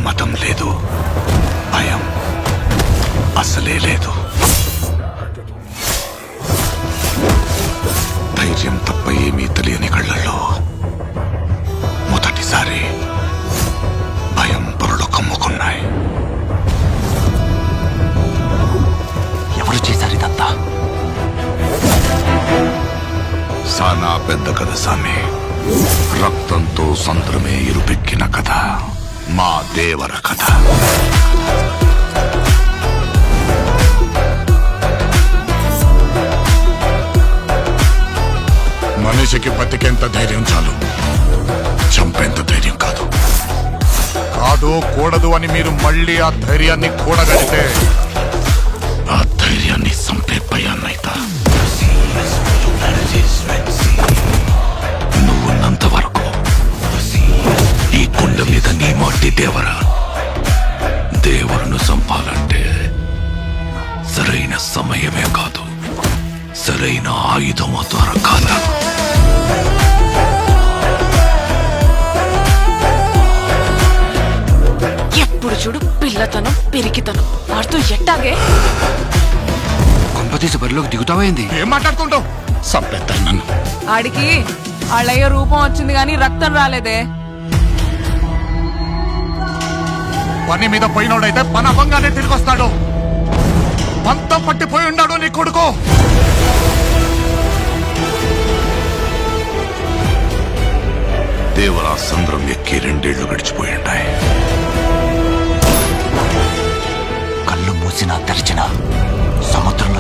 మతం లేదు, భయం అసలే లేదు. ధైర్యం తప్ప ఏమీ తెలియని కళ్ళల్లో మొదటిసారి భయం పొరలు కమ్ముకున్నాయి. ఎవరు చేశారు ఇదంతా? సానా పెద్ద కథ సామి. రక్తంతో సంద్రమే ఇరుపెక్కిన కథ మా దేవర కథ. మనిషికి బతికేంత ధైర్యం చాలు, చంపేంత ధైర్యం కాదు. కాదు కూడదు అని మీరు మళ్ళీ ఆ ధైర్యాన్ని కూడగలితే ఆ ధైర్యాన్ని చంపే భయాన్నైతా. నువ్వున్నంత వరకు ఈ కుండ మీద నీ మట్టి దేవరా. దేవరును చంపాలంటే సరైన సమయమే కాదు, సరైన ఆయుధము దొరకాల. ఎప్పుడు చూడు పిల్లతనం పెరిగితనం వాడుతూ ఎట్టాగే. కొంపతీసి బరిలోకి దిగుతావైంది. ఏం మాట్లాడుతుంటావు? చంపేస్తాను నన్ను. ఆడికి వాళ్ళయ్య రూపం వచ్చింది గాని రక్తం రాలేదే. పని మీద పోయినోడైతే పని అవ్వంగానే తిరిగి వస్తాడు. పంతం పట్టిపోయి ఉన్నాడు నీ కొడుకు. దేవరా సంద్రం ఎక్కి 2 ఏళ్లు గడిచిపోయి ఉంటాయి. కళ్ళు మూసినా తెరిచినా సముద్రం